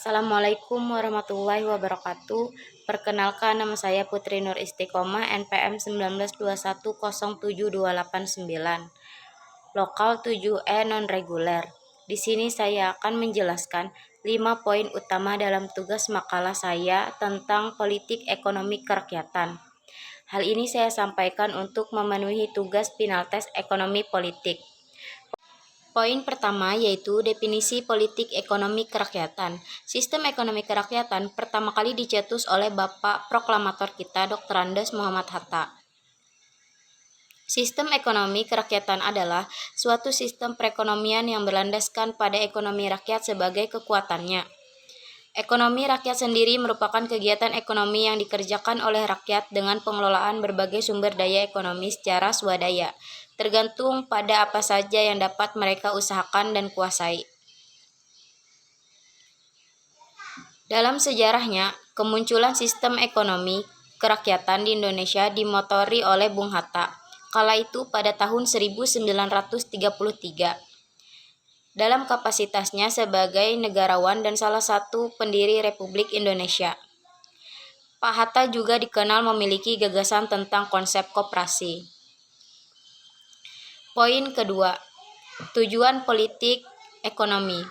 Assalamualaikum warahmatullahi wabarakatuh. Perkenalkan, nama saya Putri Nur Istiqomah, NPM 1921072889. Lokal 7E non-reguler. Di sini saya akan menjelaskan 5 poin utama dalam tugas makalah saya tentang politik ekonomi kerakyatan. Hal ini saya sampaikan untuk memenuhi tugas final tes ekonomi politik. Poin pertama yaitu definisi politik ekonomi kerakyatan. Sistem ekonomi kerakyatan pertama kali dicetus oleh Bapak Proklamator kita Dr. Andes Muhammad Hatta. Sistem ekonomi kerakyatan adalah suatu sistem perekonomian yang berlandaskan pada ekonomi rakyat sebagai kekuatannya. Ekonomi rakyat sendiri merupakan kegiatan ekonomi yang dikerjakan oleh rakyat dengan pengelolaan berbagai sumber daya ekonomi secara swadaya, tergantung pada apa saja yang dapat mereka usahakan dan kuasai. Dalam sejarahnya, kemunculan sistem ekonomi kerakyatan di Indonesia dimotori oleh Bung Hatta, kala itu pada tahun 1933. Dalam kapasitasnya sebagai negarawan dan salah satu pendiri Republik Indonesia. Pak Hatta juga dikenal memiliki gagasan tentang konsep koperasi. Poin kedua, tujuan politik ekonomi.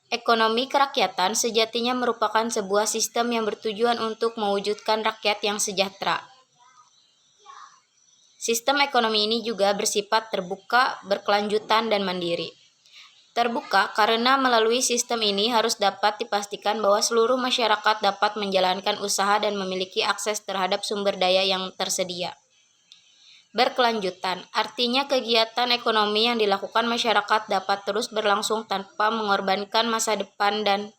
Ekonomi kerakyatan sejatinya merupakan sebuah sistem yang bertujuan untuk mewujudkan rakyat yang sejahtera. Sistem ekonomi ini juga bersifat terbuka, berkelanjutan, dan mandiri. Terbuka karena melalui sistem ini harus dapat dipastikan bahwa seluruh masyarakat dapat menjalankan usaha dan memiliki akses terhadap sumber daya yang tersedia. Berkelanjutan, artinya kegiatan ekonomi yang dilakukan masyarakat dapat terus berlangsung tanpa mengorbankan masa depan dan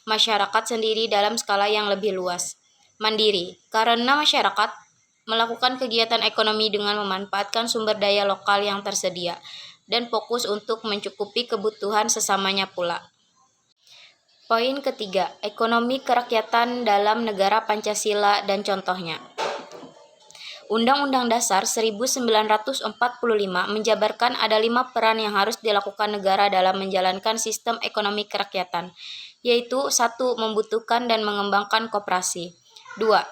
masyarakat sendiri dalam skala yang lebih luas. Mandiri, karena masyarakat melakukan kegiatan ekonomi dengan memanfaatkan sumber daya lokal yang tersedia dan fokus untuk mencukupi kebutuhan sesamanya pula. Poin ketiga, ekonomi kerakyatan dalam negara Pancasila dan contohnya. Undang-Undang Dasar 1945 menjabarkan ada 5 peran yang harus dilakukan negara dalam menjalankan sistem ekonomi kerakyatan, yaitu 1. Membutuhkan dan mengembangkan koperasi. 2.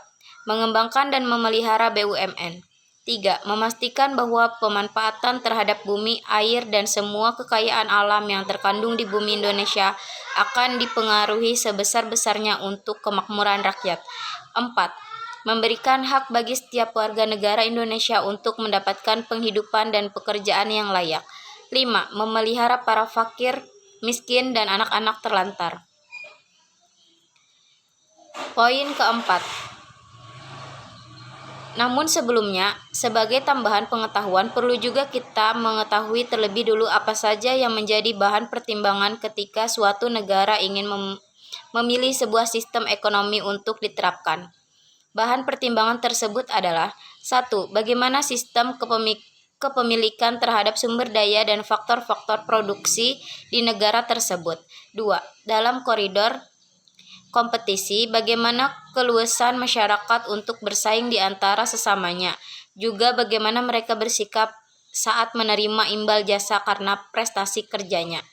Mengembangkan dan memelihara BUMN. 3. Memastikan bahwa pemanfaatan terhadap bumi, air, dan semua kekayaan alam yang terkandung di bumi Indonesia akan dipengaruhi sebesar-besarnya untuk kemakmuran rakyat. 4. Memberikan hak bagi setiap warga negara Indonesia untuk mendapatkan penghidupan dan pekerjaan yang layak. 5. Memelihara para fakir, miskin, dan anak-anak terlantar. Poin keempat. Namun sebelumnya, sebagai tambahan pengetahuan, perlu juga kita mengetahui terlebih dulu apa saja yang menjadi bahan pertimbangan ketika suatu negara ingin memilih sebuah sistem ekonomi untuk diterapkan. Bahan pertimbangan tersebut adalah 1. Bagaimana sistem kepemilikan terhadap sumber daya dan faktor-faktor produksi di negara tersebut. 2. Dalam koridor kompetisi, bagaimana keluasan masyarakat untuk bersaing di antara sesamanya, juga bagaimana mereka bersikap saat menerima imbal jasa karena prestasi kerjanya.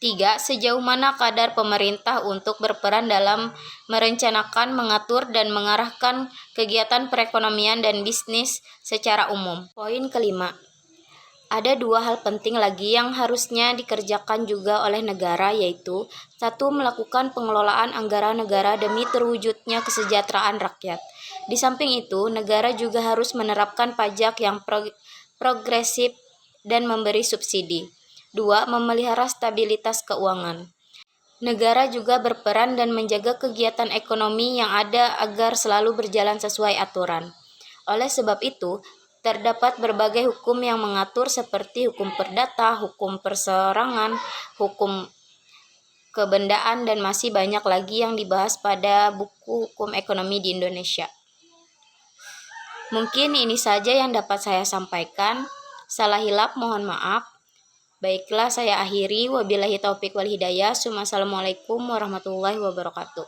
3. Sejauh mana kadar pemerintah untuk berperan dalam merencanakan, mengatur, dan mengarahkan kegiatan perekonomian dan bisnis secara umum. Poin kelima. Ada 2 hal penting lagi yang harusnya dikerjakan juga oleh negara, yaitu 1. Melakukan pengelolaan anggaran negara demi terwujudnya kesejahteraan rakyat. Di samping itu, negara juga harus menerapkan pajak yang progresif dan memberi subsidi. 2. Memelihara stabilitas keuangan. Negara juga berperan dan menjaga kegiatan ekonomi yang ada agar selalu berjalan sesuai aturan. Oleh sebab itu, terdapat berbagai hukum yang mengatur seperti hukum perdata, hukum perseorangan, hukum kebendaan, dan masih banyak lagi yang dibahas pada buku hukum ekonomi di Indonesia. Mungkin ini saja yang dapat saya sampaikan. Salah hilap mohon maaf. Baiklah, saya akhiri. Wabillahi taufik wal hidayah. Assalamualaikum warahmatullahi wabarakatuh.